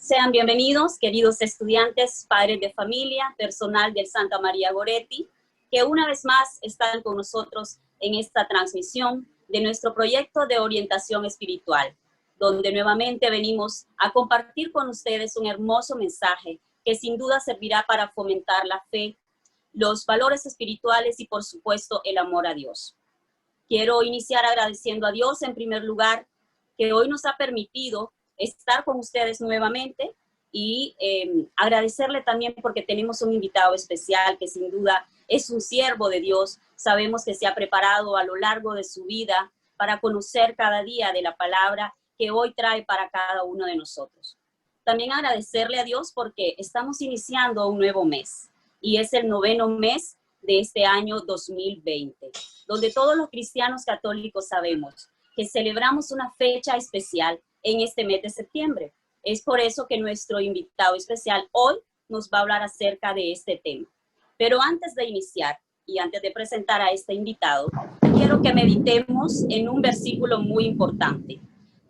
Sean bienvenidos, queridos estudiantes, padres de familia, personal del Santa María Goretti, que una vez más están con nosotros en esta transmisión de nuestro proyecto de orientación espiritual, donde nuevamente venimos a compartir con ustedes un hermoso mensaje que sin duda servirá para fomentar la fe, los valores espirituales y por supuesto el amor a Dios. Quiero iniciar agradeciendo a Dios en primer lugar que hoy nos ha permitido estar con ustedes nuevamente y agradecerle también porque tenemos un invitado especial que sin duda es un siervo de Dios. Sabemos que se ha preparado a lo largo de su vida para conocer cada día de la palabra que hoy trae para cada uno de nosotros. También agradecerle a Dios porque estamos iniciando un nuevo mes y es el 9º mes de este año 2020, donde todos los cristianos católicos sabemos que celebramos una fecha especial en este mes de septiembre. Es por eso que nuestro invitado especial hoy nos va a hablar acerca de este tema. Pero antes de iniciar y antes de presentar a este invitado, quiero que meditemos en un versículo muy importante.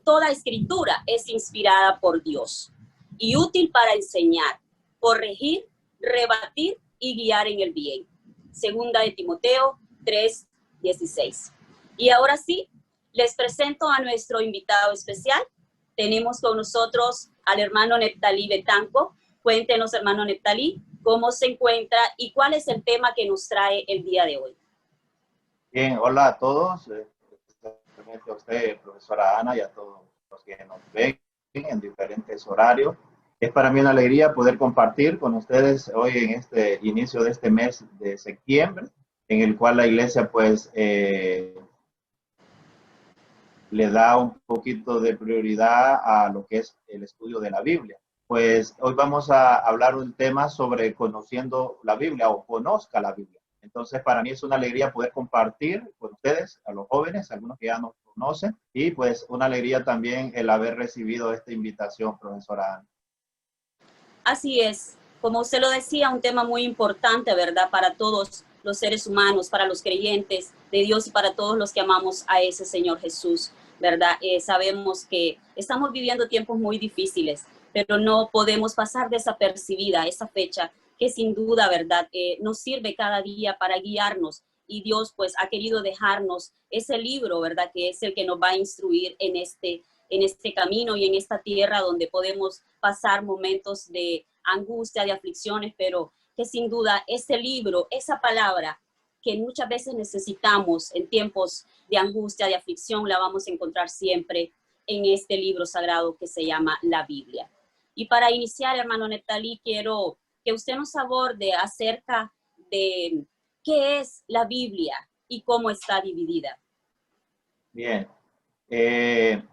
Toda escritura es inspirada por Dios y útil para enseñar, corregir, rebatir y guiar en el bien. Segunda de Timoteo 3:16. Y ahora sí, les presento a nuestro invitado especial. Tenemos con nosotros al hermano Neptalí Betanco. Cuéntenos, hermano Neptalí, cómo se encuentra y cuál es el tema que nos trae el día de hoy. Bien, hola a todos, especialmente a usted, profesora Ana, y a todos los que nos ven en diferentes horarios. Es para mí una alegría poder compartir con ustedes hoy en este inicio de este mes de septiembre, en el cual la iglesia pues le da un poquito de prioridad a lo que es el estudio de la Biblia. Pues hoy vamos a hablar un tema sobre conociendo la Biblia o conozca la Biblia. Entonces, para mí es una alegría poder compartir con ustedes, a los jóvenes, algunos que ya nos conocen, y pues una alegría también el haber recibido esta invitación, profesora Ana. Así es, como usted lo decía, un tema muy importante, ¿verdad? Para todos los seres humanos, para los creyentes de Dios y para todos los que amamos a ese Señor Jesús, ¿verdad? Sabemos que estamos viviendo tiempos muy difíciles, pero no podemos pasar desapercibida esa fecha que sin duda, ¿verdad? Nos sirve cada día para guiarnos y Dios pues ha querido dejarnos ese libro, ¿verdad? Que es el que nos va a instruir en este camino y en esta tierra donde podemos pasar momentos de angustia, de aflicciones, pero que sin duda ese libro, esa palabra que muchas veces necesitamos en tiempos de angustia, de aflicción, la vamos a encontrar siempre en este libro sagrado que se llama la Biblia. Y para iniciar, hermano Neptalí, quiero que usted nos aborde acerca de qué es la Biblia y cómo está dividida. Bien.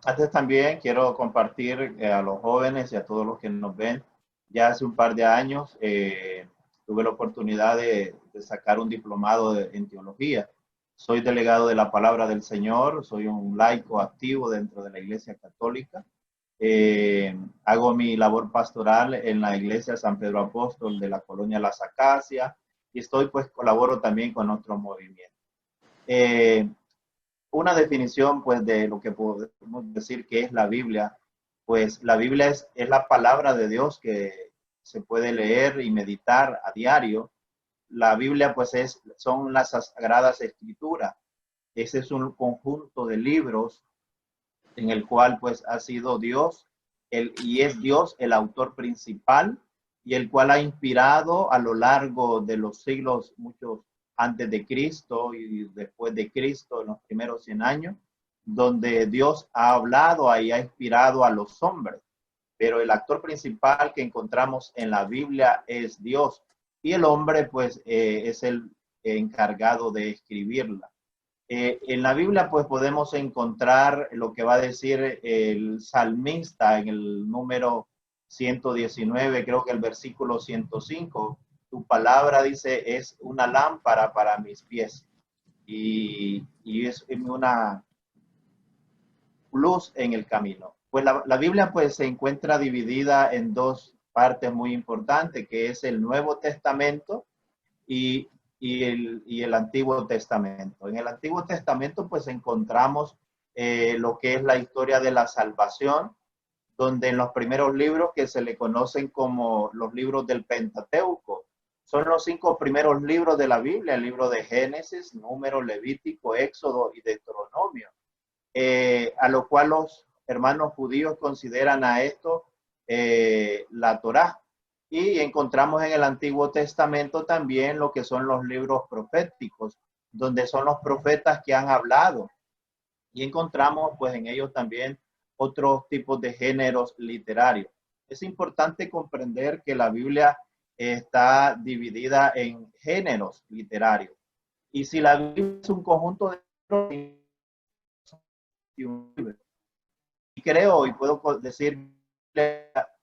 Antes también quiero compartir a los jóvenes y a todos los que nos ven. Ya hace un par de años tuve la oportunidad de sacar un diplomado en teología. Soy delegado de la Palabra del Señor, soy un laico activo dentro de la Iglesia Católica. Hago mi labor pastoral en la Iglesia San Pedro Apóstol de la Colonia Las Acacias y colaboro también con otros movimientos. Una definición pues de lo que podemos decir que es la Biblia, pues la Biblia es la palabra de Dios que se puede leer y meditar a diario. La Biblia pues son las sagradas escrituras. Ese es un conjunto de libros en el cual pues ha sido Dios y es Dios el autor principal y el cual ha inspirado a lo largo de los siglos, muchos antes de Cristo y después de Cristo, en los primeros 100 años, donde Dios ha hablado y ha inspirado a los hombres. Pero el actor principal que encontramos en la Biblia es Dios y el hombre pues es el encargado de escribirla. En la Biblia pues podemos encontrar lo que va a decir el salmista en el número 119, creo que el versículo 105. Tu palabra, dice, es una lámpara para mis pies y es una luz en el camino. Pues la Biblia pues se encuentra dividida en dos partes muy importantes, que es el Nuevo Testamento y el Antiguo Testamento. En el Antiguo Testamento pues encontramos lo que es la historia de la salvación, donde en los primeros libros que se le conocen como los libros del Pentateuco, son los 5 primeros libros de la Biblia, el libro de Génesis, Números, Levítico, Éxodo y Deuteronomio, a lo cual los hermanos judíos consideran a esto la Torá. Y encontramos en el Antiguo Testamento también lo que son los libros proféticos, donde son los profetas que han hablado. Y encontramos pues en ellos también otros tipos de géneros literarios. Es importante comprender que la Biblia está dividida en géneros literarios. Y si la Biblia es un conjunto de libros, y creo y puedo decir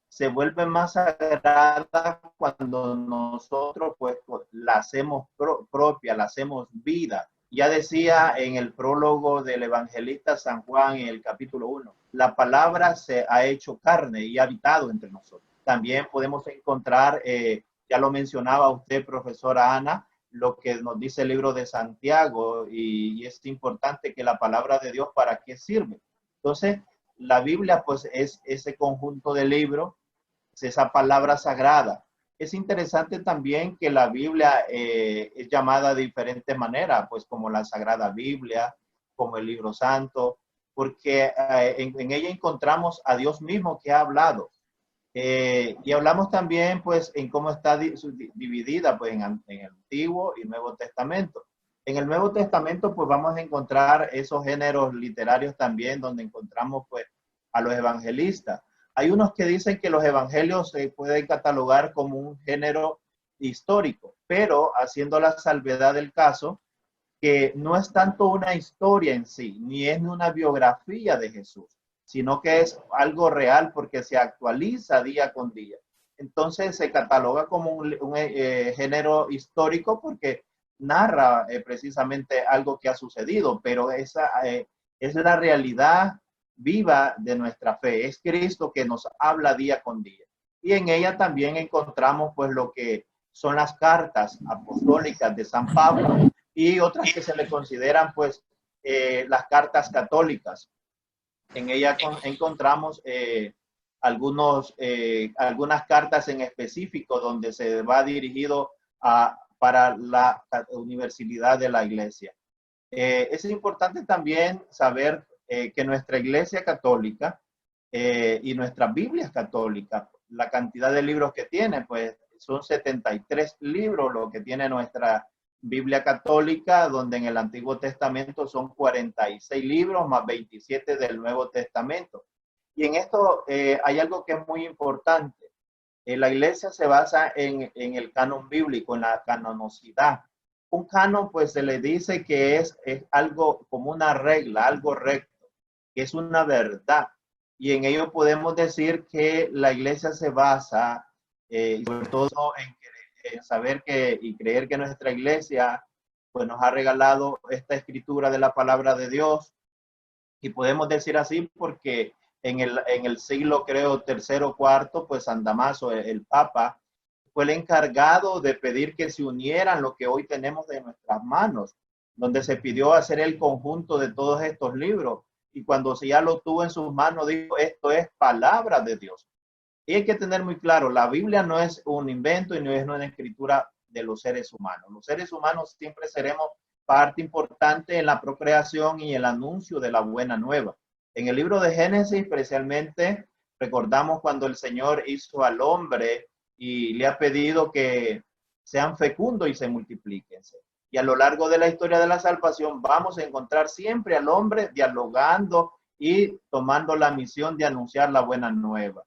se vuelve más sagrada cuando nosotros pues la hacemos propia, la hacemos vida. Ya decía en el prólogo del evangelista San Juan en el capítulo 1, la palabra se ha hecho carne y ha habitado entre nosotros. También podemos encontrar, ya lo mencionaba usted, profesora Ana, lo que nos dice el libro de Santiago, y es importante que la palabra de Dios, ¿para qué sirve? Entonces, la Biblia pues es ese conjunto de libros, es esa palabra sagrada. Es interesante también que la Biblia es llamada de diferentes maneras, pues como la Sagrada Biblia, como el Libro Santo, porque en ella encontramos a Dios mismo que ha hablado. Y hablamos también pues en cómo está dividida pues en el Antiguo y Nuevo Testamento. En el Nuevo Testamento pues vamos a encontrar esos géneros literarios también, donde encontramos pues a los evangelistas. Hay unos que dicen que los evangelios se pueden catalogar como un género histórico, pero haciendo la salvedad del caso, que no es tanto una historia en sí, ni es una biografía de Jesús, sino que es algo real porque se actualiza día con día. Entonces se cataloga como un género histórico porque narra precisamente algo que ha sucedido, pero esa es la realidad viva de nuestra fe. Es Cristo que nos habla día con día. Y en ella también encontramos pues lo que son las cartas apostólicas de San Pablo y otras que se le consideran pues las cartas católicas. En ella encontramos algunas cartas en específico donde se va dirigido para la universidad de la iglesia. Es importante también saber que nuestra iglesia católica y nuestras Biblias católicas, la cantidad de libros que tiene, pues son 73 libros lo que tiene nuestra Biblia católica, donde en el Antiguo Testamento son 46 libros más 27 del Nuevo Testamento. Y en esto hay algo que es muy importante. La iglesia se basa en el canon bíblico, en la canonicidad. Un canon, pues se le dice que es algo como una regla, algo recto, que es una verdad. Y en ello podemos decir que la iglesia se basa, sobre todo en saber y creer que nuestra iglesia pues nos ha regalado esta escritura de la palabra de Dios. Y podemos decir así porque en el siglo, creo, tercero o cuarto, pues San Damaso, el Papa, fue el encargado de pedir que se unieran lo que hoy tenemos de nuestras manos, donde se pidió hacer el conjunto de todos estos libros. Y cuando ya lo tuvo en sus manos, dijo, esto es palabra de Dios. Y hay que tener muy claro, la Biblia no es un invento y no es una escritura de los seres humanos. Los seres humanos siempre seremos parte importante en la procreación y el anuncio de la buena nueva. En el libro de Génesis, especialmente, recordamos cuando el Señor hizo al hombre y le ha pedido que sean fecundos y se multipliquen. Y a lo largo de la historia de la salvación vamos a encontrar siempre al hombre dialogando y tomando la misión de anunciar la buena nueva.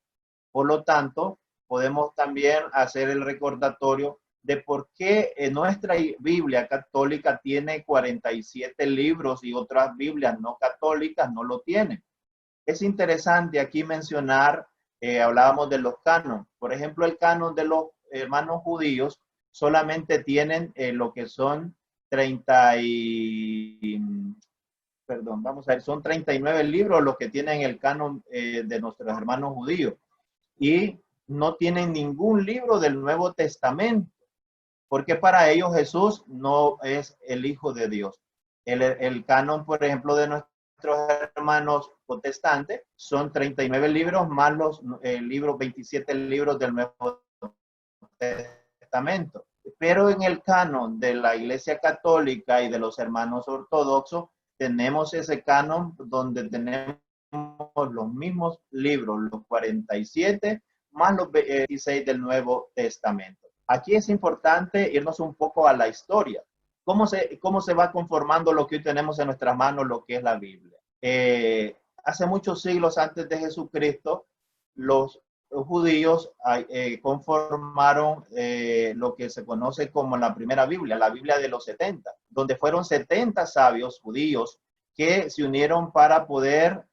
Por lo tanto, podemos también hacer el recordatorio de por qué nuestra Biblia católica tiene 47 libros y otras Biblias no católicas no lo tienen. Es interesante aquí mencionar, hablábamos de los cánones. Por ejemplo, el canon de los hermanos judíos solamente tienen lo que son 39 libros los que tienen el canon de nuestros hermanos judíos. Y no tienen ningún libro del Nuevo Testamento, porque para ellos Jesús no es el Hijo de Dios. El canon, por ejemplo, de nuestros hermanos protestantes, son 39 libros más los 27 libros del Nuevo Testamento. Pero en el canon de la Iglesia Católica y de los hermanos ortodoxos, tenemos ese canon donde tenemos los mismos libros, los 47 más los 26 del Nuevo Testamento. Aquí es importante irnos un poco a la historia. ¿Cómo se va conformando lo que hoy tenemos en nuestras manos, lo que es la Biblia? Hace muchos siglos antes de Jesucristo, los judíos conformaron lo que se conoce como la primera Biblia, la Biblia de los 70, donde fueron 70 sabios judíos que se unieron para poder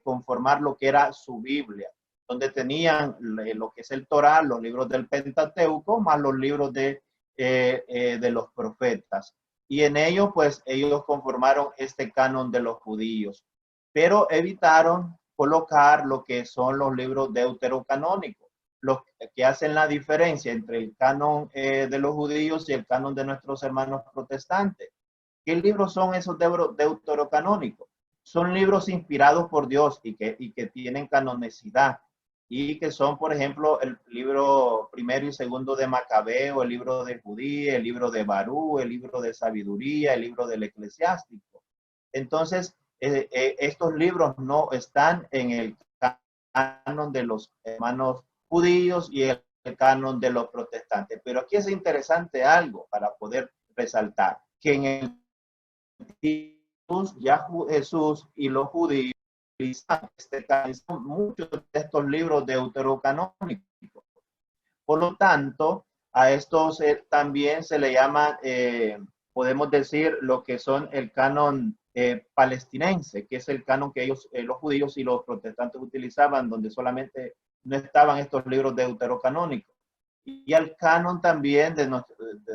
conformar lo que era su Biblia, donde tenían lo que es el Torá, los libros del Pentateuco, más los libros de los profetas. Y en ello, pues, ellos conformaron este canon de los judíos, pero evitaron colocar lo que son los libros deuterocanónicos, los que hacen la diferencia entre el canon de los judíos y el canon de nuestros hermanos protestantes. ¿Qué libros son esos deuterocanónicos? Son libros inspirados por Dios y que tienen canonicidad, y que son, por ejemplo, el libro primero y segundo de Macabeo, el libro de Judía, el libro de Barú, el libro de Sabiduría, el libro del Eclesiástico. Entonces, estos libros no están en el canon de los hermanos judíos y el canon de los protestantes. Pero aquí es interesante algo para poder resaltar, que en el ya Jesús y los judíos muchos de estos libros deuterocanónicos. Por lo tanto, a estos también se le llama, podemos decir, lo que son el canon palestinense, que es el canon que ellos, los judíos y los protestantes utilizaban, donde solamente no estaban estos libros deuterocanónicos. Y al canon también de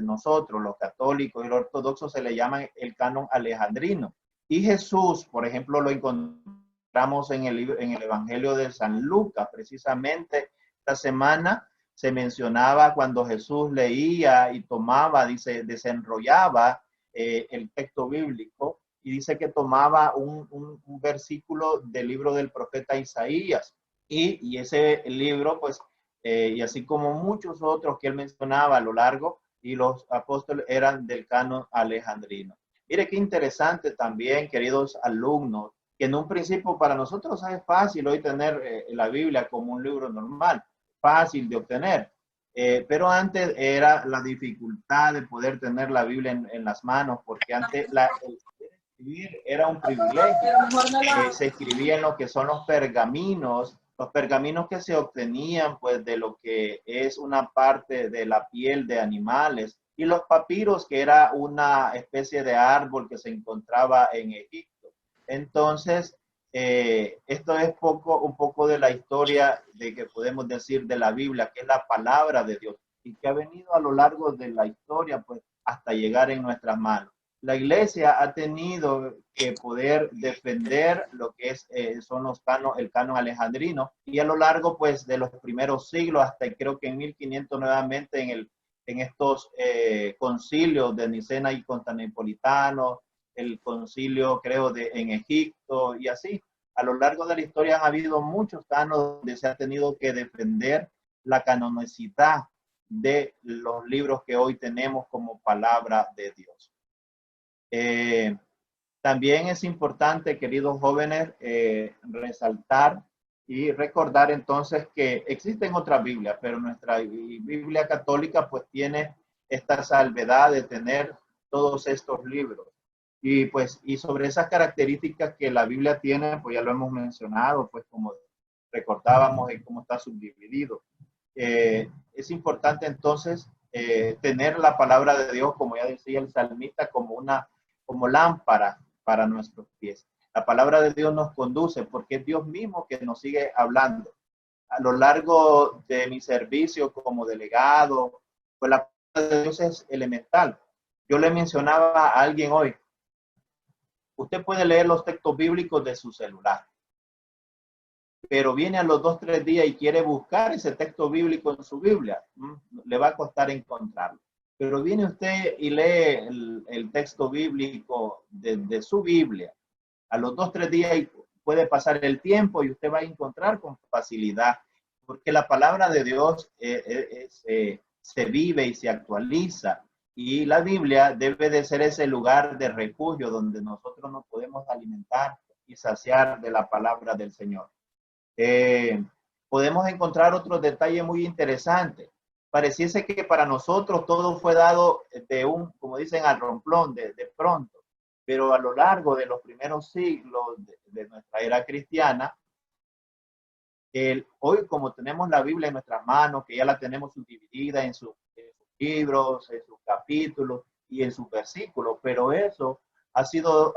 nosotros, los católicos y los ortodoxos, se le llama el canon alejandrino. Y Jesús, por ejemplo, lo encontramos en el Evangelio de San Lucas. Precisamente esta semana se mencionaba cuando Jesús leía y tomaba, dice, desenrollaba el texto bíblico, y dice que tomaba un versículo del libro del profeta Isaías. Y ese libro, pues, y así como muchos otros que él mencionaba a lo largo, y los apóstoles eran del canon alejandrino. Mire qué interesante también, queridos alumnos, que en un principio para nosotros es fácil hoy tener la Biblia como un libro normal, fácil de obtener, pero antes era la dificultad de poder tener la Biblia en las manos, porque antes el escribir era un privilegio. Se escribía en lo que son los pergaminos que se obtenían pues de lo que es una parte de la piel de animales, y los papiros, que era una especie de árbol que se encontraba en Egipto. Entonces, esto es un poco de la historia de que podemos decir de la Biblia, que es la palabra de Dios y que ha venido a lo largo de la historia pues hasta llegar en nuestras manos. La iglesia ha tenido que poder defender lo que son el canon alejandrino, y a lo largo pues de los primeros siglos hasta creo que en 1500 nuevamente en estos concilios de Nicena y Constantinopolitano, el concilio creo en Egipto, y así a lo largo de la historia han habido muchos canos donde se ha tenido que defender la canonicidad de los libros que hoy tenemos como palabra de Dios. También es importante, queridos jóvenes, resaltar y recordar entonces que existen otras Biblias, pero nuestra Biblia católica pues tiene esta salvedad de tener todos estos libros. Y sobre esas características que la Biblia tiene, pues ya lo hemos mencionado, pues como recordábamos y cómo está subdividido. Es importante entonces tener la palabra de Dios, como ya decía el salmista, como lámpara para nuestros pies. La palabra de Dios nos conduce porque es Dios mismo que nos sigue hablando. A lo largo de mi servicio como delegado, pues la palabra de Dios es elemental. Yo le mencionaba a alguien hoy, usted puede leer los textos bíblicos de su celular, pero viene a los 2-3 días y quiere buscar ese texto bíblico en su Biblia, le va a costar encontrarlo. Pero viene usted y lee el texto bíblico de su Biblia, a los 2-3 días puede pasar el tiempo y usted va a encontrar con facilidad, porque la palabra de Dios se vive y se actualiza. Y la Biblia debe de ser ese lugar de refugio donde nosotros nos podemos alimentar y saciar de la palabra del Señor. Podemos encontrar otros detalles muy interesantes. Pareciese que para nosotros todo fue dado como dicen, al romplón, de pronto. Pero a lo largo de los primeros siglos de nuestra era cristiana, hoy como tenemos la Biblia en nuestras manos, que ya la tenemos subdividida en sus libros, en sus capítulos y en sus versículos, pero eso ha sido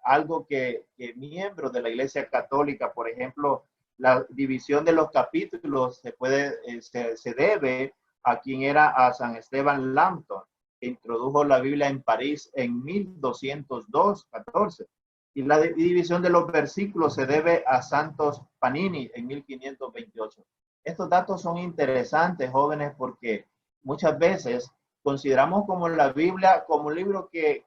algo que miembros de la Iglesia Católica, por ejemplo, la división de los capítulos se debe a quien era a San Esteban Lambton, que introdujo la Biblia en París en 1214. Y la división de los versículos se debe a Santos Panini en 1528. Estos datos son interesantes, jóvenes, porque muchas veces consideramos como la Biblia como un libro que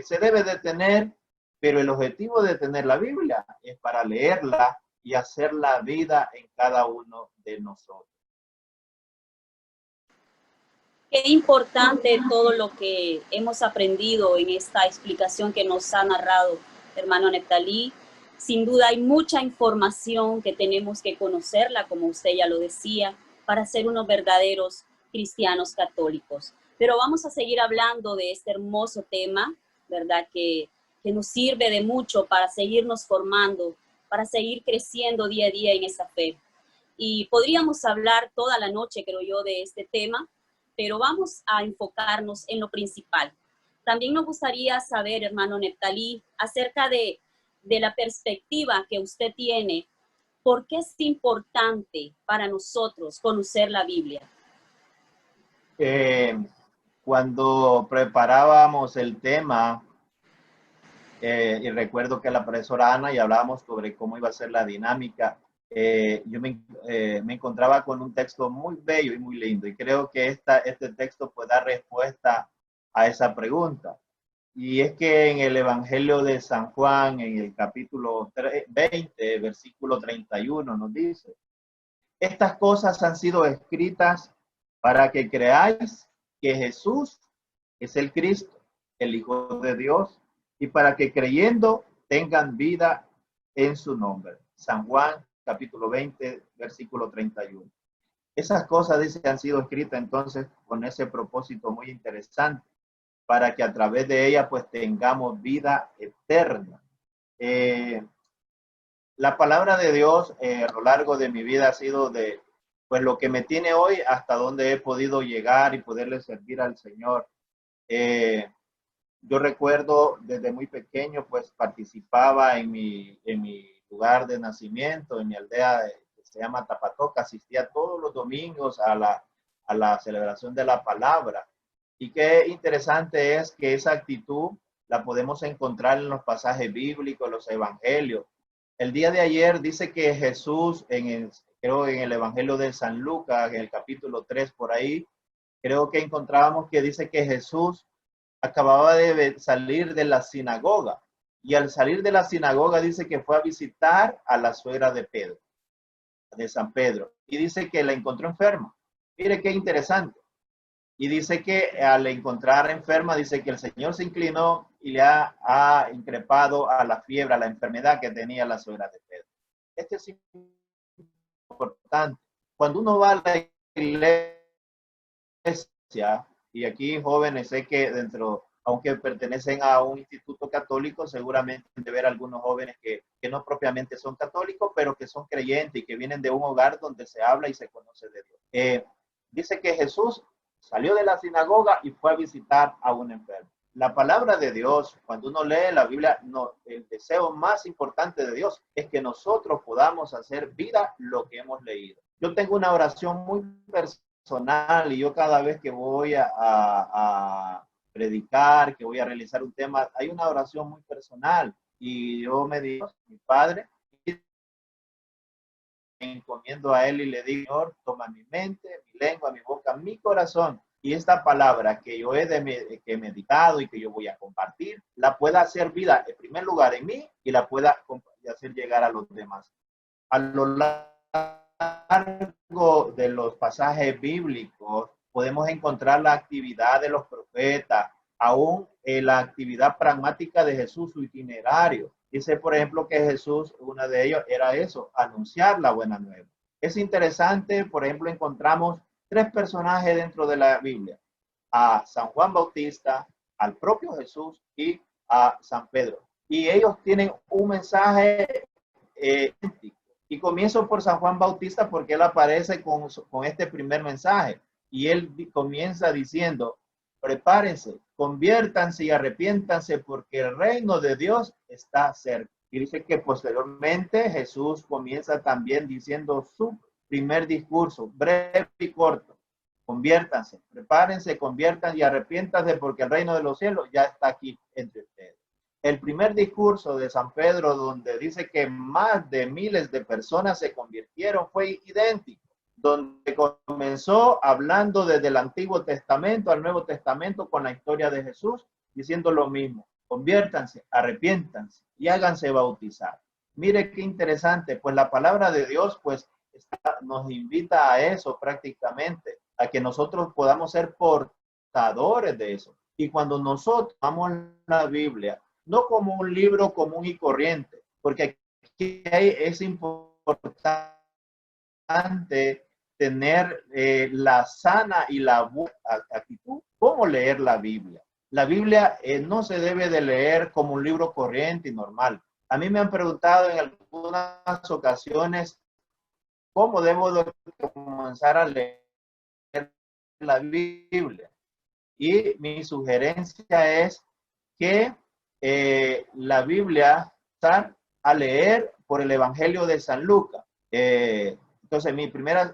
se debe de tener, pero el objetivo de tener la Biblia es para leerla y hacer la vida en cada uno de nosotros. Qué importante todo lo que hemos aprendido en esta explicación que nos ha narrado hermano Neftalí. Sin duda hay mucha información que tenemos que conocerla, como usted ya lo decía, para ser unos verdaderos cristianos católicos. Pero vamos a seguir hablando de este hermoso tema, ¿verdad? Que nos sirve de mucho para seguirnos formando, para seguir creciendo día a día en esa fe. Y podríamos hablar toda la noche, creo yo, de este tema, pero vamos a enfocarnos en lo principal. También nos gustaría saber, hermano Neftalí, acerca de la perspectiva que usted tiene. ¿Por qué es importante para nosotros conocer la Biblia? Cuando preparábamos el tema, y recuerdo que la profesora Ana y hablábamos sobre cómo iba a ser la dinámica, yo me encontraba con un texto muy bello y muy lindo, y creo que este texto puede dar respuesta a esa pregunta. Y es que en el Evangelio de San Juan, en el capítulo 20, versículo 31, nos dice: estas cosas han sido escritas para que creáis que Jesús es el Cristo, el Hijo de Dios, y para que creyendo tengan vida en su nombre. San Juan, capítulo 20, versículo 31. Esas cosas, dice, han sido escritas entonces con ese propósito muy interesante, para que a través de ella pues tengamos vida eterna. La palabra de Dios a lo largo de mi vida ha sido pues lo que me tiene hoy hasta donde he podido llegar y poderle servir al Señor. Yo recuerdo desde muy pequeño, pues participaba en mi lugar de nacimiento, en mi aldea que se llama Tapatoca. Asistía todos los domingos a la celebración de la palabra. Y qué interesante es que esa actitud la podemos encontrar en los pasajes bíblicos, los evangelios. El día de ayer dice que Jesús, creo en el Evangelio de San Lucas, en el capítulo 3 por ahí, creo que encontrábamos que dice que Jesús acababa de salir de la sinagoga, y al salir de la sinagoga dice que fue a visitar a la suegra de Pedro, de San Pedro, y dice que la encontró enferma. Mire qué interesante. Y dice que al encontrar enferma, dice que el Señor se inclinó y le ha increpado a la fiebre, a la enfermedad que tenía la suegra de Pedro. Este es importante. Cuando uno va a la iglesia, y aquí jóvenes, sé que aunque pertenecen a un instituto católico, seguramente de ver algunos jóvenes que no propiamente son católicos, pero que son creyentes y que vienen de un hogar donde se habla y se conoce de Dios. Dice que Jesús salió de la sinagoga y fue a visitar a un enfermo. La palabra de Dios, cuando uno lee la Biblia, el deseo más importante de Dios es que nosotros podamos hacer vida lo que hemos leído. Yo tengo una oración muy personal, y yo cada vez que voy a predicar, que voy a realizar un tema, hay una oración muy personal, y yo me digo, mi Padre, me encomiendo a Él y le digo: Señor, toma mi mente, mi lengua, mi boca, mi corazón, y esta palabra que yo que he meditado y que yo voy a compartir, la pueda hacer vida en primer lugar en mí y la pueda hacer llegar a los demás. A lo largo de los pasajes bíblicos podemos encontrar la actividad de los profetas, aún la actividad pragmática de Jesús, su itinerario. Dice, por ejemplo, que Jesús, uno de ellos era eso, anunciar la buena nueva. Es interesante, por ejemplo, encontramos 3 personajes dentro de la Biblia: a San Juan Bautista, al propio Jesús y a San Pedro. Y ellos tienen un mensaje idéntico. Y comienzo por San Juan Bautista porque él aparece con este primer mensaje. Y él comienza diciendo, prepárense, conviértanse y arrepiéntanse porque el reino de Dios está cerca. Y dice que posteriormente Jesús comienza también diciendo su primer discurso, breve y corto. Conviértanse, prepárense, conviertan y arrepiéntanse porque el reino de los cielos ya está aquí entre ustedes. El primer discurso de San Pedro, donde dice que más de miles de personas se convirtieron, fue idéntico, donde comenzó hablando desde el Antiguo Testamento al Nuevo Testamento con la historia de Jesús, diciendo lo mismo: conviértanse, arrepiéntanse y háganse bautizar. Mire qué interesante, pues la palabra de Dios pues nos invita a eso prácticamente, a que nosotros podamos ser portadores de eso. Y cuando nosotros tomamos la Biblia, no como un libro común y corriente, porque aquí es importante tener la sana y la buena actitud, cómo leer la Biblia. La Biblia no se debe de leer como un libro corriente y normal. A mí me han preguntado en algunas ocasiones cómo debo de comenzar a leer la Biblia. Y mi sugerencia es que la Biblia está a leer por el Evangelio de San Lucas. Entonces,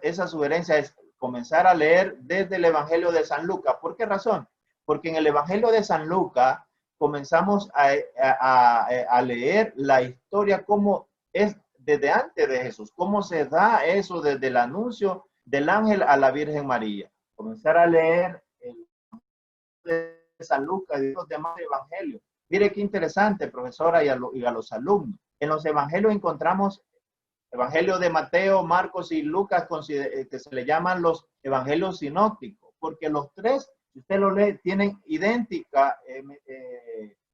esa sugerencia es comenzar a leer desde el Evangelio de San Lucas. ¿Por qué razón? Porque en el Evangelio de San Lucas comenzamos a leer la historia como es desde antes de Jesús, cómo se da eso desde el anuncio del ángel a la Virgen María. Comenzar a leer el de San Lucas y los demás evangelios. Mire qué interesante, profesora, y a los alumnos. En los evangelios encontramos evangelio de Mateo, Marcos y Lucas, que se le llaman los evangelios sinópticos, porque los tres, si usted lo lee, tienen idéntica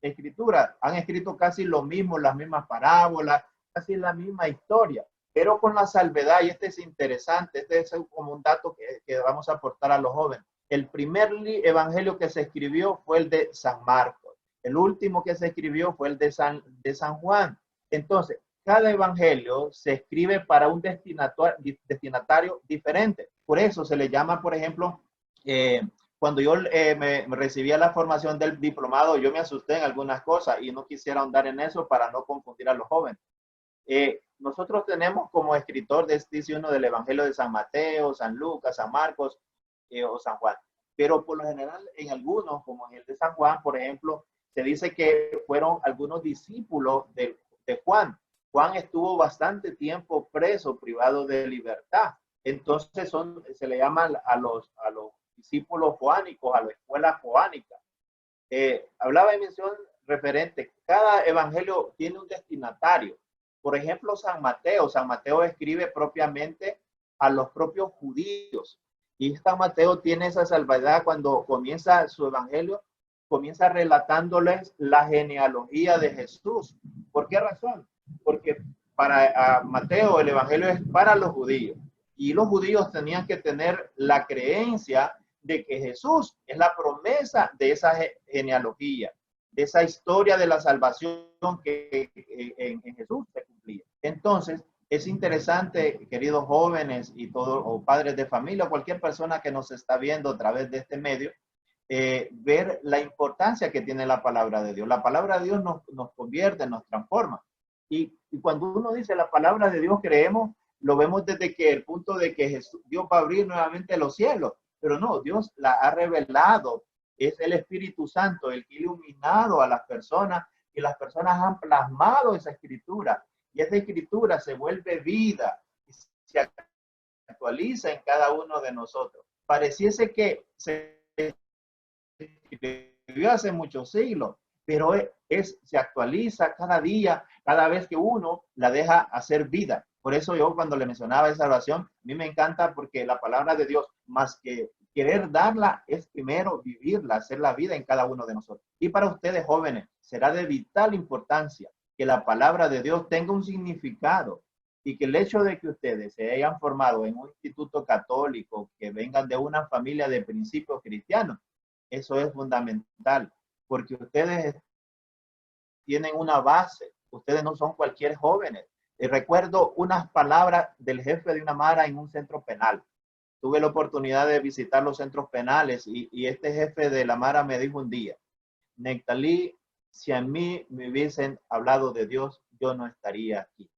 escritura. Han escrito casi lo mismo, las mismas parábolas, casi la misma historia, pero con la salvedad, y este es interesante, este es como un dato que vamos a aportar a los jóvenes. El primer evangelio que se escribió fue el de San Marcos. El último que se escribió fue el de San Juan. Entonces, cada evangelio se escribe para un destinatario diferente. Por eso se le llama, por ejemplo, cuando yo me recibía la formación del diplomado, yo me asusté en algunas cosas y no quisiera ahondar en eso para no confundir a los jóvenes. Nosotros tenemos como escritor de este uno del Evangelio de San Mateo, San Lucas, San Marcos o San Juan. Pero por lo general en algunos, como en el de San Juan, por ejemplo, se dice que fueron algunos discípulos de Juan. Juan estuvo bastante tiempo preso, privado de libertad. Entonces se le llama a los discípulos joánicos, a la escuela joánica. Hablaba de mención referente, cada evangelio tiene un destinatario. Por ejemplo, San Mateo escribe propiamente a los propios judíos. Y San Mateo tiene esa salvedad cuando comienza su evangelio, comienza relatándoles la genealogía de Jesús. ¿Por qué razón? Porque para Mateo el evangelio es para los judíos. Y los judíos tenían que tener la creencia de que Jesús es la promesa de esa genealogía, de esa historia de la salvación que en Jesús se cumplía. Entonces, es interesante, queridos jóvenes y todos, o padres de familia, o cualquier persona que nos está viendo a través de este medio, ver la importancia que tiene la palabra de Dios. La palabra de Dios nos convierte, nos transforma. Y cuando uno dice la palabra de Dios, creemos, lo vemos desde que el punto de que Dios va a abrir nuevamente los cielos. Pero no, Dios la ha revelado. Es el Espíritu Santo el que ha iluminado a las personas y las personas han plasmado esa escritura. Y esa escritura se vuelve vida y se actualiza en cada uno de nosotros. Pareciese que se escribió hace muchos siglos, pero se actualiza cada día, cada vez que uno la deja hacer vida. Por eso yo cuando le mencionaba esa oración, a mí me encanta porque la palabra de Dios, más que querer darla, es primero vivirla, hacer la vida en cada uno de nosotros. Y para ustedes jóvenes, será de vital importancia que la palabra de Dios tenga un significado y que el hecho de que ustedes se hayan formado en un instituto católico, que vengan de una familia de principios cristianos, eso es fundamental, porque ustedes tienen una base, ustedes no son cualquier jóvenes. Recuerdo unas palabras del jefe de una mara en un centro penal. Tuve la oportunidad de visitar los centros penales y este jefe de la mara me dijo un día, Nectalí, si a mí me hubiesen hablado de Dios, yo no estaría aquí.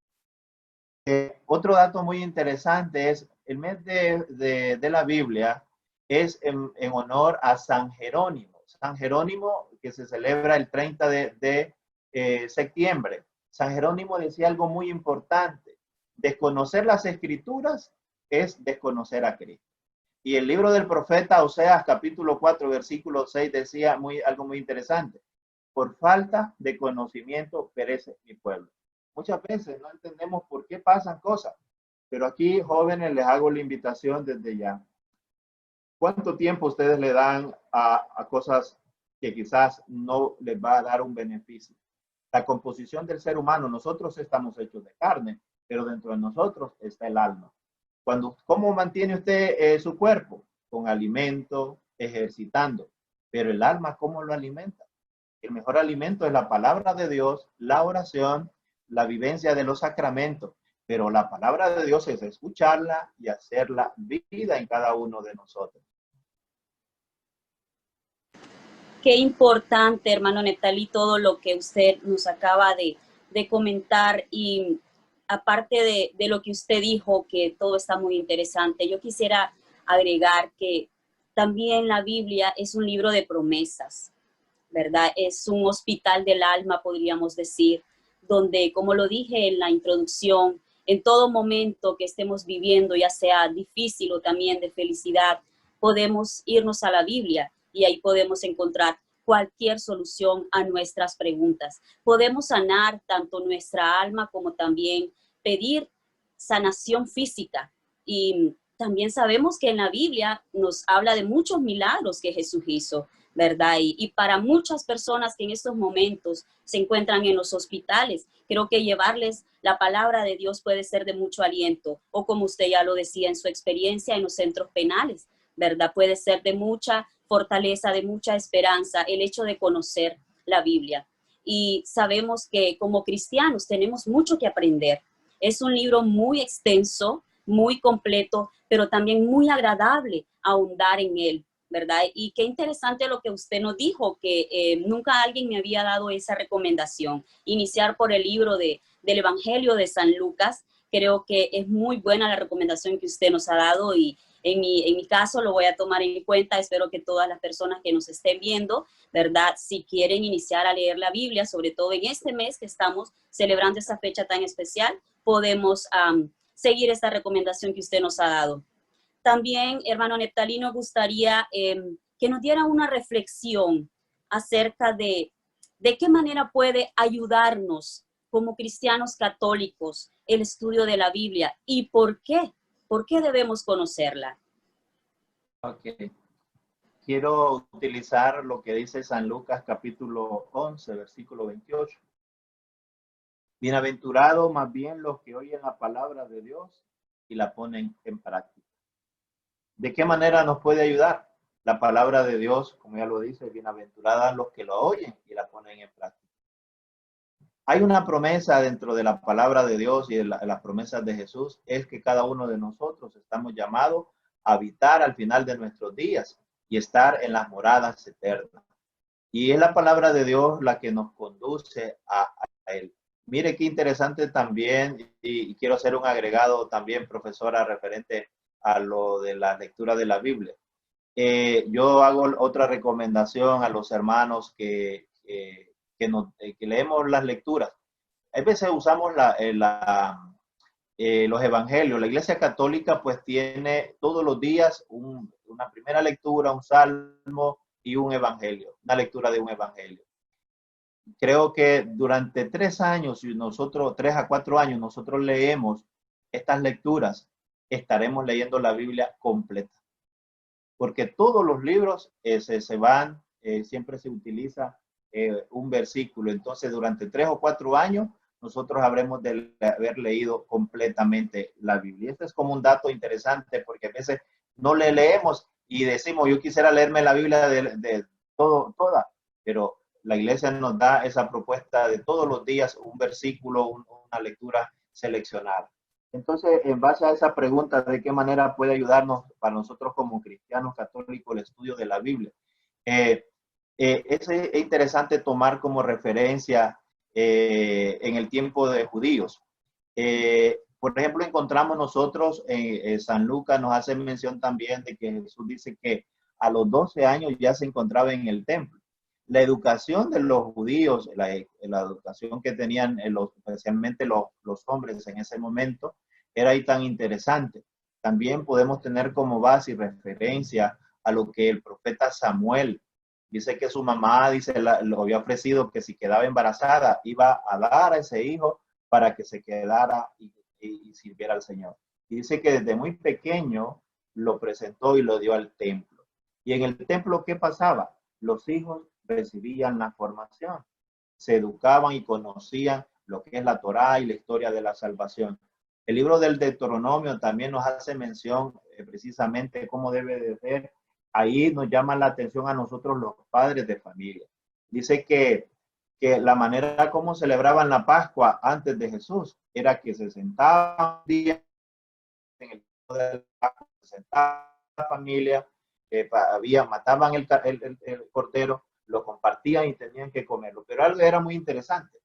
Otro dato muy interesante es el mes de la Biblia es en honor a San Jerónimo. San Jerónimo, que se celebra el 30 de septiembre. San Jerónimo decía algo muy importante. Desconocer las escrituras es desconocer a Cristo. Y el libro del profeta Oseas, capítulo 4, versículo 6, decía algo muy interesante. Por falta de conocimiento perece mi pueblo. Muchas veces no entendemos por qué pasan cosas, pero aquí, jóvenes, les hago la invitación desde ya. ¿Cuánto tiempo ustedes le dan a cosas que quizás no les va a dar un beneficio? La composición del ser humano, nosotros estamos hechos de carne, pero dentro de nosotros está el alma. ¿Cómo mantiene usted su cuerpo? Con alimento, ejercitando. Pero el alma, ¿cómo lo alimenta? El mejor alimento es la palabra de Dios, la oración, la vivencia de los sacramentos. Pero la palabra de Dios es escucharla y hacerla vida en cada uno de nosotros. Qué importante, hermano Nectalí, todo lo que usted nos acaba de comentar, y aparte de lo que usted dijo, que todo está muy interesante, yo quisiera agregar que también la Biblia es un libro de promesas, ¿verdad? Es un hospital del alma, podríamos decir, donde, como lo dije en la introducción, en todo momento que estemos viviendo, ya sea difícil o también de felicidad, podemos irnos a la Biblia y ahí podemos encontrar cualquier solución a nuestras preguntas. Podemos sanar tanto nuestra alma como también pedir sanación física. Y también sabemos que en la Biblia nos habla de muchos milagros que Jesús hizo, ¿verdad? Y para muchas personas que en estos momentos se encuentran en los hospitales, creo que llevarles la palabra de Dios puede ser de mucho aliento, o como usted ya lo decía en su experiencia en los centros penales, ¿verdad? Puede ser de mucha fortaleza, de mucha esperanza, el hecho de conocer la Biblia. Y sabemos que como cristianos tenemos mucho que aprender. Es un libro muy extenso, muy completo, pero también muy agradable ahondar en él, ¿verdad? Y qué interesante lo que usted nos dijo, que nunca alguien me había dado esa recomendación. Iniciar por el libro del Evangelio de San Lucas. Creo que es muy buena la recomendación que usted nos ha dado, y en mi caso lo voy a tomar en cuenta. Espero que todas las personas que nos estén viendo, ¿verdad? Si quieren iniciar a leer la Biblia, sobre todo en este mes que estamos celebrando esa fecha tan especial, podemos seguir esta recomendación que usted nos ha dado. También, hermano Nectalí, nos gustaría que nos diera una reflexión acerca de qué manera puede ayudarnos como cristianos católicos el estudio de la Biblia y por qué debemos conocerla. Ok. Quiero utilizar lo que dice San Lucas capítulo 11, versículo 28. Bienaventurados más bien los que oyen la palabra de Dios y la ponen en práctica. ¿De qué manera nos puede ayudar? La palabra de Dios, como ya lo dice, bienaventuradas los que lo oyen y la ponen en práctica. Hay una promesa dentro de la palabra de Dios y de las promesas de Jesús, es que cada uno de nosotros estamos llamados a habitar al final de nuestros días y estar en las moradas eternas. Y es la palabra de Dios la que nos conduce a Él. Mire qué interesante también, y quiero hacer un agregado también, profesora, referente a lo de la lectura de la Biblia. Yo hago otra recomendación a los hermanos que leemos las lecturas. A veces usamos los evangelios. La Iglesia Católica pues tiene todos los días una primera lectura, un salmo y un evangelio, una lectura de un evangelio. Creo que durante 3 años, y nosotros, 3 a 4 años, nosotros leemos estas lecturas, estaremos leyendo la Biblia completa. Porque todos los libros se van, siempre se utiliza un versículo. Entonces, durante 3 o 4 años, nosotros habremos de haber leído completamente la Biblia. Este es como un dato interesante, porque a veces no le leemos y decimos, yo quisiera leerme la Biblia de toda, pero la iglesia nos da esa propuesta de todos los días un versículo, una lectura seleccionada. Entonces, en base a esa pregunta, ¿de qué manera puede ayudarnos para nosotros como cristianos católicos el estudio de la Biblia? Es interesante tomar como referencia en el tiempo de judíos. Por ejemplo, encontramos nosotros en San Lucas nos hace mención también de que Jesús dice que a los 12 años ya se encontraba en el templo. La educación de los judíos, la educación que tenían especialmente los hombres en ese momento, era ahí tan interesante. También podemos tener como base y referencia a lo que el profeta Samuel dice que su mamá lo había ofrecido que si quedaba embarazada iba a dar a ese hijo para que se quedara y sirviera al Señor. Y dice que desde muy pequeño lo presentó y lo dio al templo. Y en el templo, ¿qué pasaba? Los hijos recibían la formación, se educaban y conocían lo que es la Torá y la historia de la salvación. El libro del Deuteronomio también nos hace mención precisamente cómo debe de ser. Ahí nos llama la atención a nosotros los padres de familia. Dice que la manera como celebraban la Pascua antes de Jesús era que se sentaban un día en el de la Pascua, se sentaba la familia, mataban el cordero, lo compartían y tenían que comerlo. Pero algo era muy interesante.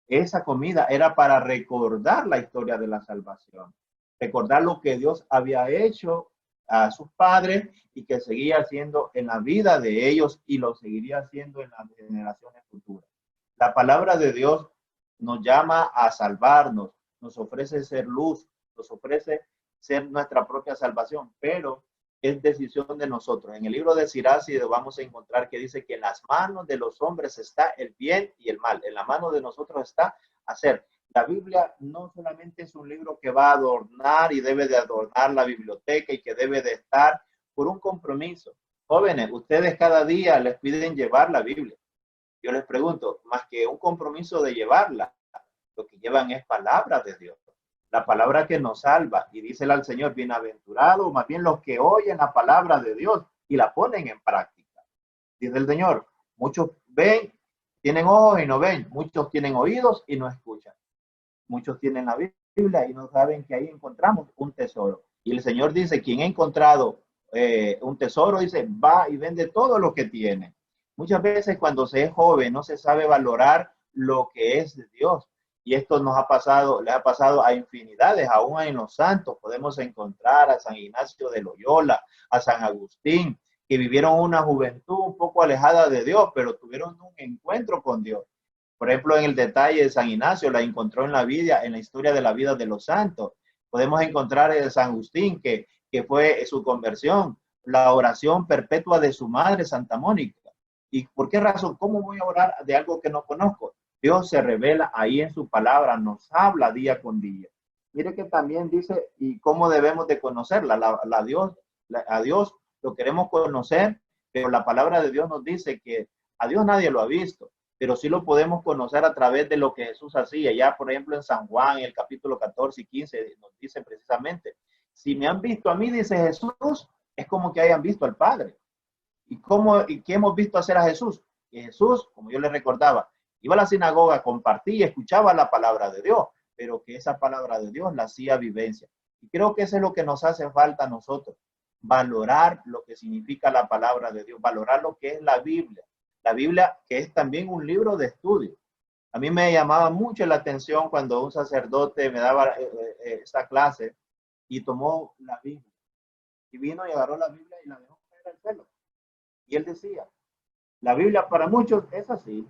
Esa comida era para recordar la historia de la salvación, recordar lo que Dios había hecho a sus padres y que seguía haciendo en la vida de ellos y lo seguiría haciendo en las generaciones futuras. La palabra de Dios nos llama a salvarnos, nos ofrece ser luz, nos ofrece ser nuestra propia salvación, pero es decisión de nosotros. En el libro de Sirach vamos a encontrar que dice que en las manos de los hombres está el bien y el mal. En la mano de nosotros está hacer. La Biblia no solamente es un libro que va a adornar y debe de adornar la biblioteca y que debe de estar por un compromiso. Jóvenes, ustedes cada día les piden llevar la Biblia. Yo les pregunto, más que un compromiso de llevarla, lo que llevan es palabra de Dios. La palabra que nos salva, y dísela al Señor, bienaventurado, más bien los que oyen la palabra de Dios y la ponen en práctica. Dice el Señor, muchos ven, tienen ojos y no ven, muchos tienen oídos y no escuchan. Muchos tienen la Biblia y no saben que ahí encontramos un tesoro. Y el Señor dice, quien ha encontrado un tesoro, dice, va y vende todo lo que tiene. Muchas veces cuando se es joven no se sabe valorar lo que es de Dios. Y esto nos ha pasado, le ha pasado a infinidades, aún en los santos. Podemos encontrar a San Ignacio de Loyola, a San Agustín, que vivieron una juventud un poco alejada de Dios, pero tuvieron un encuentro con Dios. Por ejemplo, en el detalle de San Ignacio, la encontró en la vida, en la historia de la vida de los santos. Podemos encontrar a San Agustín, que fue su conversión, la oración perpetua de su madre, Santa Mónica. ¿Y por qué razón? ¿Cómo voy a orar de algo que no conozco? Dios se revela ahí en su palabra, nos habla día con día. Mire que también dice, ¿y cómo debemos de conocerla? A Dios lo queremos conocer, pero la palabra de Dios nos dice que a Dios nadie lo ha visto, pero sí lo podemos conocer a través de lo que Jesús hacía. Ya, por ejemplo, en San Juan, en el capítulo 14 y 15, nos dice precisamente, si me han visto a mí, dice Jesús, es como que hayan visto al Padre. ¿Y qué hemos visto hacer a Jesús? Que Jesús, como yo les recordaba, iba a la sinagoga, compartía, escuchaba la palabra de Dios, pero que esa palabra de Dios la hacía vivencia. Y creo que eso es lo que nos hace falta a nosotros, valorar lo que significa la palabra de Dios, valorar lo que es la Biblia que es también un libro de estudio. A mí me llamaba mucho la atención cuando un sacerdote me daba esta clase y tomó la Biblia, y vino y agarró la Biblia y la dejó caer al suelo. Y él decía, la Biblia para muchos es así,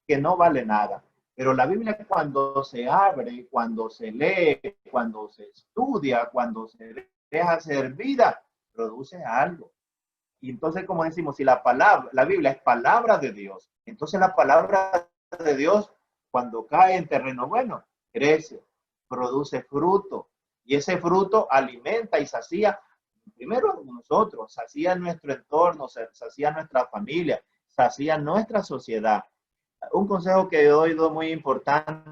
que no vale nada. Pero la Biblia cuando se abre, cuando se lee, cuando se estudia, cuando se deja servida, produce algo. Y entonces, como decimos, si la Biblia es palabra de Dios, entonces la palabra de Dios, cuando cae en terreno bueno, crece, produce fruto. Y ese fruto alimenta y sacía, primero nosotros, sacía nuestro entorno, sacía nuestra familia, sacía nuestra sociedad. Un consejo que doy muy importante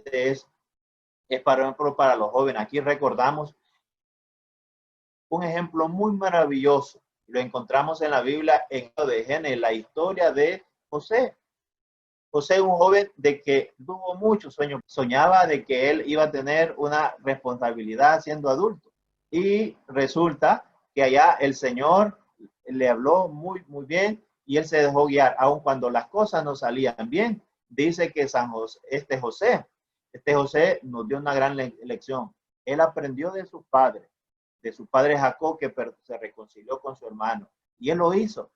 es para los jóvenes. Aquí recordamos un ejemplo muy maravilloso. Lo encontramos en la Biblia, en de Génesis, la historia de José. José, un joven de que tuvo muchos sueños, soñaba de que él iba a tener una responsabilidad siendo adulto. Y resulta que allá el Señor le habló muy bien y él se dejó guiar, aun cuando las cosas no salían bien. Dice que este José nos dio una gran lección. Él aprendió de su padre Jacob, que se reconcilió con su hermano. Y él lo hizo,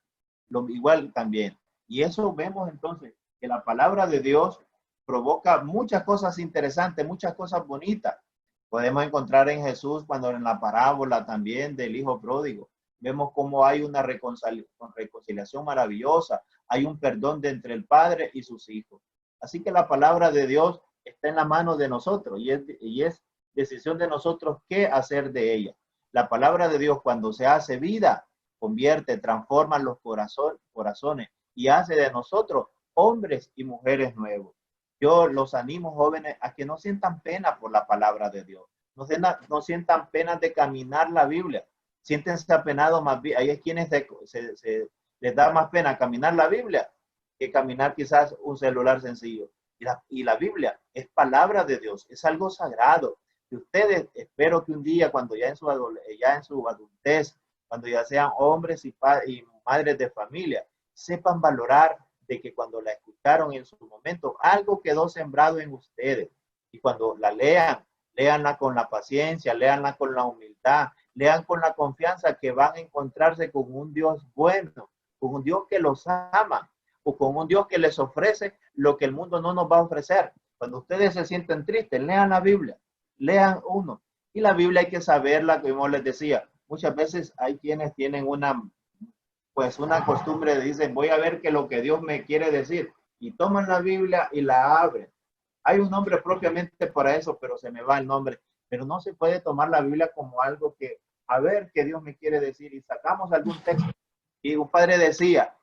igual también. Y eso vemos entonces que la palabra de Dios provoca muchas cosas interesantes, muchas cosas bonitas. Podemos encontrar en Jesús cuando en la parábola también del hijo pródigo, vemos cómo hay una reconciliación maravillosa, hay un perdón de entre el padre y sus hijos. Así que la palabra de Dios está en la mano de nosotros y es decisión de nosotros qué hacer de ella. La palabra de Dios, cuando se hace vida, convierte, transforma los corazones y hace de nosotros hombres y mujeres nuevos. Yo los animo, jóvenes, a que no sientan pena por la palabra de Dios. No sientan pena de caminar la Biblia. Siéntense apenados más bien. Hay quienes les da más pena caminar la Biblia que caminar quizás un celular sencillo. Y la Biblia es palabra de Dios, es algo sagrado. Y ustedes, espero que un día, cuando ya en su adultez, cuando ya sean hombres y madres de familia, sepan valorar de que cuando la escucharon en su momento, algo quedó sembrado en ustedes. Y cuando la lean, léanla con la paciencia, léanla con la humildad, lean con la confianza que van a encontrarse con un Dios bueno, con un Dios que los ama, o con un Dios que les ofrece lo que el mundo no nos va a ofrecer. Cuando ustedes se sienten tristes, lean la Biblia, lean uno. Y la Biblia hay que saberla, como les decía. Muchas veces hay quienes tienen una costumbre de dicen, voy a ver qué es lo que Dios me quiere decir. Y toman la Biblia y la abren. Hay un nombre propiamente para eso, pero se me va el nombre. Pero no se puede tomar la Biblia como algo que, a ver qué Dios me quiere decir. Y sacamos algún texto. Y un padre decía,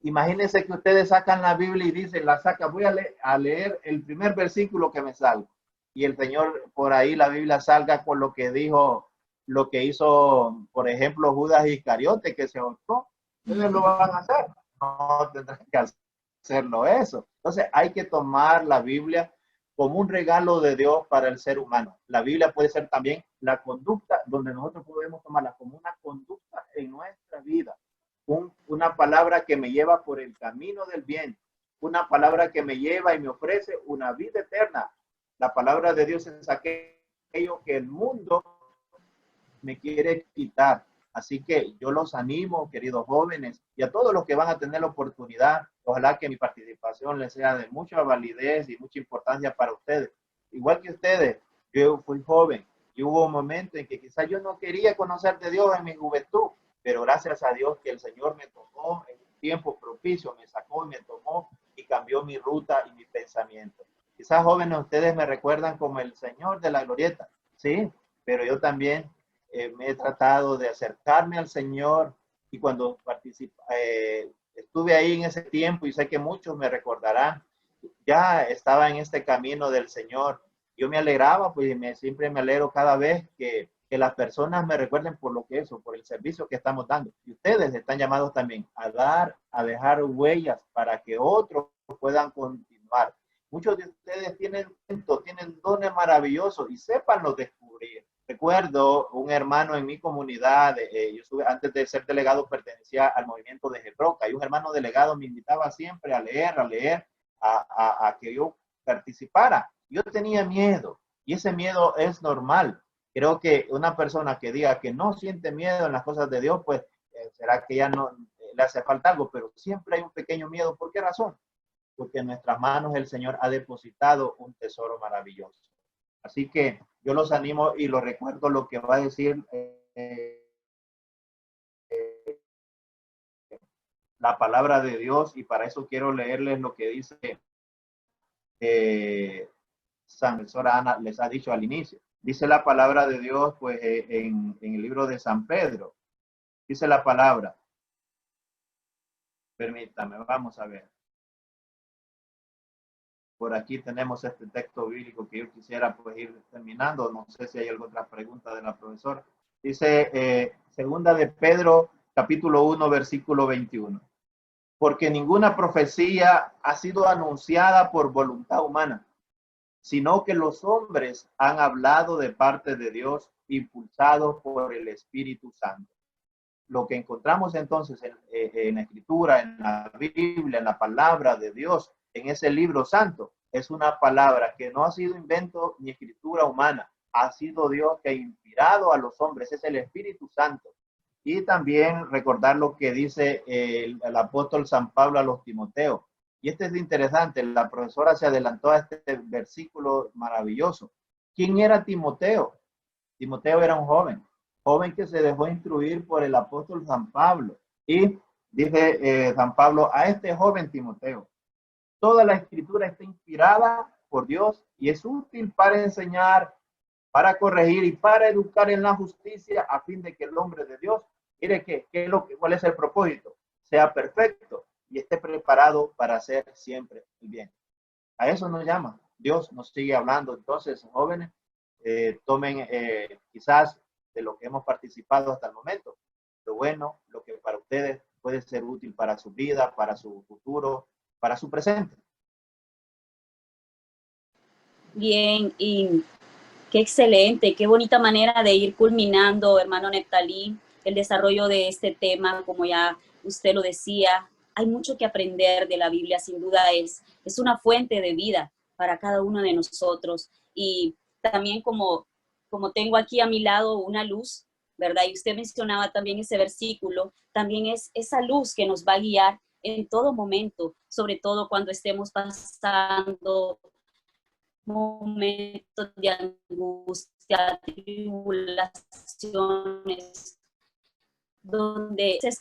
imagínense que ustedes sacan la Biblia y dicen, voy a leer el primer versículo que me salga. Y el Señor por ahí la Biblia salga con lo que dijo, lo que hizo, por ejemplo, Judas Iscariote, que se ahorcó. Ustedes lo van a hacer. No tendrán que hacerlo eso. Entonces hay que tomar la Biblia como un regalo de Dios para el ser humano. La Biblia puede ser también la conducta, donde nosotros podemos tomarla como una conducta en nuestra vida. Una palabra que me lleva por el camino del bien, una palabra que me lleva y me ofrece una vida eterna. La palabra de Dios es aquello que el mundo me quiere quitar. Así que yo los animo, queridos jóvenes, y a todos los que van a tener la oportunidad, ojalá que mi participación les sea de mucha validez y mucha importancia para ustedes. Igual que ustedes, yo fui joven y hubo un momento en que quizás yo no quería conocer de Dios en mi juventud, pero gracias a Dios que el Señor me tomó en un tiempo propicio, me sacó y me tomó y cambió mi ruta y mi pensamiento. Quizás jóvenes, ustedes me recuerdan como el Señor de la glorieta, ¿sí? Pero yo también me he tratado de acercarme al Señor y cuando estuve ahí en ese tiempo y sé que muchos me recordarán, ya estaba en este camino del Señor. Yo me alegraba, pues siempre me alegro cada vez que las personas me recuerden por lo que es o por el servicio que estamos dando. Y ustedes están llamados también a dejar huellas para que otros puedan continuar. Muchos de ustedes tienen dones maravillosos y sépanlo descubrir. Recuerdo un hermano en mi comunidad, antes de ser delegado pertenecía al movimiento de Gebroca y un hermano delegado me invitaba siempre a leer, a que yo participara. Yo tenía miedo y ese miedo es normal. Creo que una persona que diga que no siente miedo en las cosas de Dios, pues será que ya no le hace falta algo, pero siempre hay un pequeño miedo. ¿Por qué razón? Porque en nuestras manos el Señor ha depositado un tesoro maravilloso. Así que yo los animo y los recuerdo lo que va a decir la palabra de Dios, y para eso quiero leerles lo que dice San Profesora Ana les ha dicho al inicio. Dice la palabra de Dios, pues, en el libro de San Pedro. Dice la palabra. Permítame, vamos a ver. Por aquí tenemos este texto bíblico que yo quisiera, pues, ir terminando. No sé si hay alguna otra pregunta de la profesora. Dice, segunda de Pedro, capítulo 1, versículo 21. Porque ninguna profecía ha sido anunciada por voluntad humana, sino que los hombres han hablado de parte de Dios, impulsados por el Espíritu Santo. Lo que encontramos entonces en la Escritura, en la Biblia, en la palabra de Dios, en ese libro santo, es una palabra que no ha sido invento ni escritura humana, ha sido Dios que ha inspirado a los hombres, es el Espíritu Santo. Y también recordar lo que dice el apóstol San Pablo a los Timoteos. Y este es interesante, la profesora se adelantó a este versículo maravilloso. ¿Quién era Timoteo? Timoteo era un joven que se dejó instruir por el apóstol San Pablo. Y dice San Pablo a este joven Timoteo, toda la escritura está inspirada por Dios y es útil para enseñar, para corregir y para educar en la justicia, a fin de que el hombre de Dios, mire cuál es el propósito, sea perfecto y esté preparado para hacer siempre el bien. A eso nos llama. Dios nos sigue hablando. Entonces, jóvenes, tomen quizás de lo que hemos participado hasta el momento, lo bueno, lo que para ustedes puede ser útil para su vida, para su futuro, para su presente. Bien, y qué excelente, qué bonita manera de ir culminando, hermano Neftalí, el desarrollo de este tema, como ya usted lo decía. Hay mucho que aprender de la Biblia, sin duda es una fuente de vida para cada uno de nosotros. Y también como tengo aquí a mi lado una luz, ¿verdad? Y usted mencionaba también ese versículo, también es esa luz que nos va a guiar en todo momento, sobre todo cuando estemos pasando momentos de angustia, tribulaciones,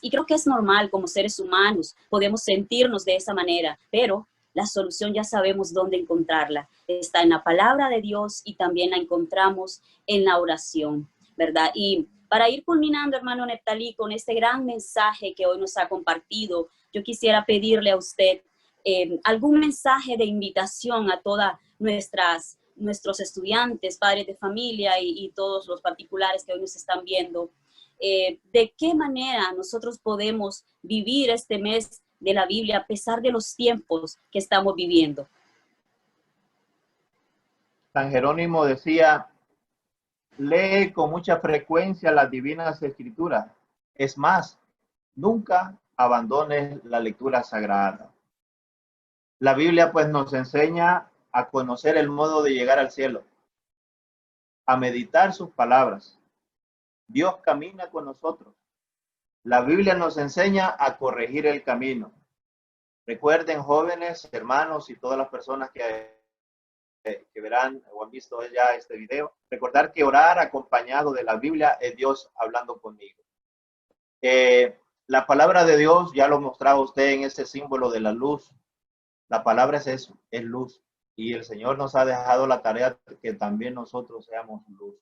y creo que es normal como seres humanos, podemos sentirnos de esa manera, pero la solución ya sabemos dónde encontrarla. Está en la palabra de Dios y también la encontramos en la oración, ¿verdad? Y para ir culminando, hermano Neftalí, con este gran mensaje que hoy nos ha compartido, yo quisiera pedirle a usted algún mensaje de invitación a todas nuestros estudiantes, padres de familia y todos los particulares que hoy nos están viendo. De qué manera nosotros podemos vivir este mes de la Biblia a pesar de los tiempos que estamos viviendo. San Jerónimo decía, lee con mucha frecuencia las divinas escrituras. Es más, nunca abandones la lectura sagrada. La Biblia pues nos enseña a conocer el modo de llegar al cielo, a meditar sus palabras. Dios camina con nosotros. La Biblia nos enseña a corregir el camino. Recuerden, jóvenes, hermanos y todas las personas que verán o han visto ya este video, recordar que orar acompañado de la Biblia es Dios hablando conmigo. La palabra de Dios, ya lo mostraba usted en ese símbolo de la luz. La palabra es eso, es luz. Y el Señor nos ha dejado la tarea de que también nosotros seamos luz.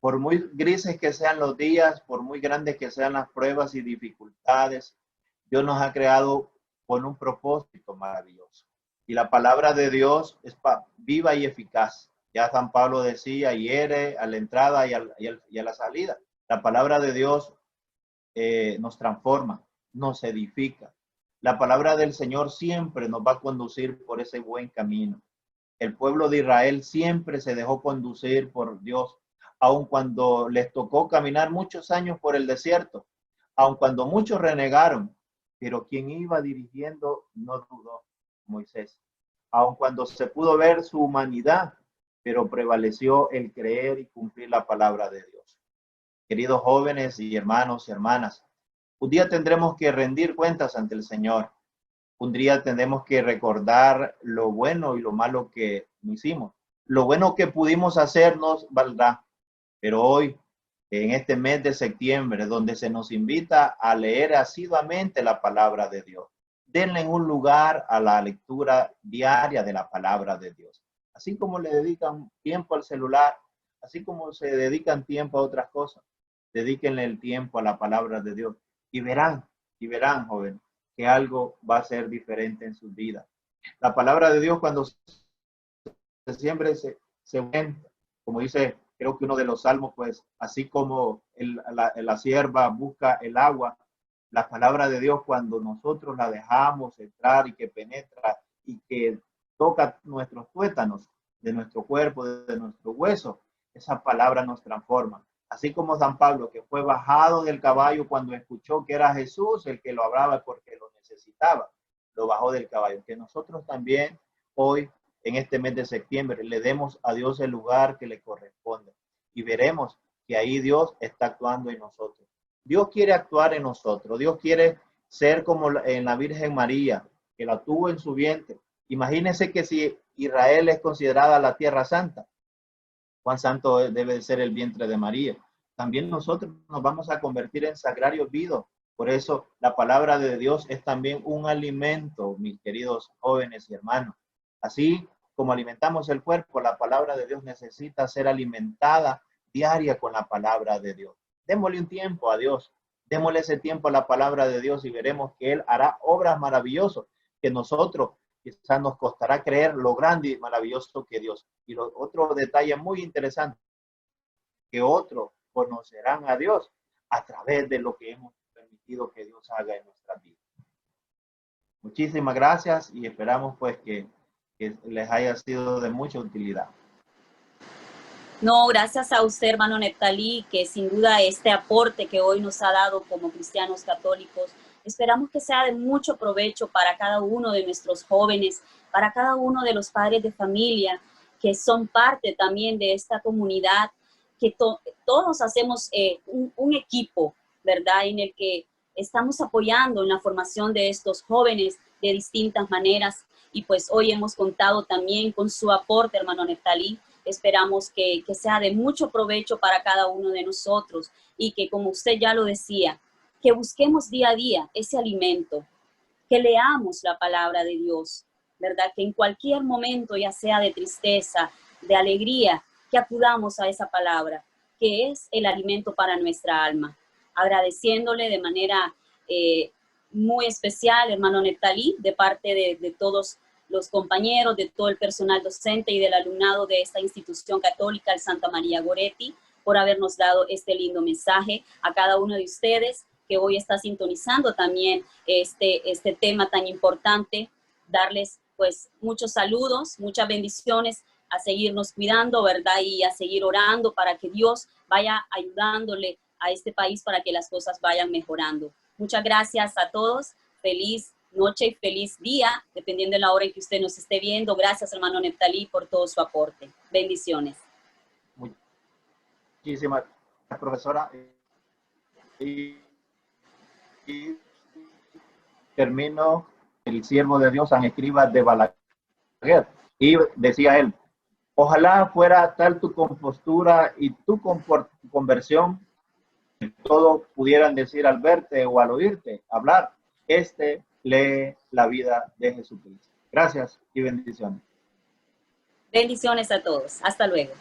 Por muy grises que sean los días, por muy grandes que sean las pruebas y dificultades, Dios nos ha creado con un propósito maravilloso. Y la palabra de Dios es viva y eficaz. Ya San Pablo decía, hiere a la entrada y a la salida. La palabra de Dios nos transforma, nos edifica. La palabra del Señor siempre nos va a conducir por ese buen camino. El pueblo de Israel siempre se dejó conducir por Dios, aun cuando les tocó caminar muchos años por el desierto, aun cuando muchos renegaron, pero quien iba dirigiendo no dudó, Moisés. Aun cuando se pudo ver su humanidad, pero prevaleció el creer y cumplir la palabra de Dios. Queridos jóvenes y hermanos y hermanas, un día tendremos que rendir cuentas ante el Señor. Un día tendremos que recordar lo bueno y lo malo que hicimos. Lo bueno que pudimos hacer nos valdrá, pero hoy en este mes de septiembre, donde se nos invita a leer asiduamente la palabra de Dios. Denle un lugar a la lectura diaria de la palabra de Dios. Así como le dedican tiempo al celular, así como se dedican tiempo a otras cosas, dedíquenle el tiempo a la palabra de Dios y verán, joven, que algo va a ser diferente en sus vidas. La palabra de Dios cuando siempre se ven, como dice, creo que uno de los salmos, pues, así como la sierva busca el agua, la palabra de Dios cuando nosotros la dejamos entrar y que penetra y que toca nuestros tuétanos de nuestro cuerpo, de nuestro hueso, esa palabra nos transforma. Así como San Pablo, que fue bajado del caballo cuando escuchó que era Jesús el que lo hablaba porque lo necesitaba, lo bajó del caballo. Que nosotros también hoy, en este mes de septiembre, le demos a Dios el lugar que le corresponde y veremos que ahí Dios está actuando en nosotros. Dios quiere actuar en nosotros. Dios quiere ser como en la Virgen María, que la tuvo en su vientre. Imagínense que si Israel es considerada la tierra santa, cuán santo debe de ser el vientre de María. También nosotros nos vamos a convertir en sagrarios vivos. Por eso la palabra de Dios es también un alimento, mis queridos jóvenes y hermanos. Así como alimentamos el cuerpo, la palabra de Dios necesita ser alimentada diaria con la palabra de Dios. Démosle un tiempo a Dios. Démosle ese tiempo a la palabra de Dios y veremos que Él hará obras maravillosas que nosotros quizás nos costará creer lo grande y maravilloso que Dios. Y otro detalle muy interesante, que otros conocerán a Dios a través de lo que hemos permitido que Dios haga en nuestras vidas. Muchísimas gracias y esperamos pues que les haya sido de mucha utilidad. No, gracias a usted, hermano Neftalí, que sin duda este aporte que hoy nos ha dado como cristianos católicos, esperamos que sea de mucho provecho para cada uno de nuestros jóvenes, para cada uno de los padres de familia, que son parte también de esta comunidad, que todos hacemos un equipo, ¿verdad?, en el que estamos apoyando en la formación de estos jóvenes de distintas maneras. Y pues hoy hemos contado también con su aporte, hermano Neftalí. Esperamos que sea de mucho provecho para cada uno de nosotros y que, como usted ya lo decía, que busquemos día a día ese alimento, que leamos la palabra de Dios, ¿verdad? Que en cualquier momento, ya sea de tristeza, de alegría, que acudamos a esa palabra, que es el alimento para nuestra alma. Agradeciéndole de manera muy especial, hermano Neftalí, de parte de todos los compañeros, de todo el personal docente y del alumnado de esta institución católica, el Santa María Goretti, por habernos dado este lindo mensaje. A cada uno de ustedes que hoy está sintonizando también este tema tan importante, darles pues muchos saludos, muchas bendiciones, a seguirnos cuidando, ¿verdad? Y a seguir orando para que Dios vaya ayudándole a este país para que las cosas vayan mejorando. Muchas gracias a todos. Feliz noche y feliz día, dependiendo de la hora en que usted nos esté viendo. Gracias, hermano Neftalí, por todo su aporte. Bendiciones. Muchísimas gracias, profesora. Y termino el siervo de Dios, San Escribas de Balaguer. Y decía él, ojalá fuera tal tu compostura y tu conversión, que todos pudieran decir al verte o al oírte hablar, lee la vida de Jesucristo. Gracias y bendiciones. Bendiciones a todos. Hasta luego.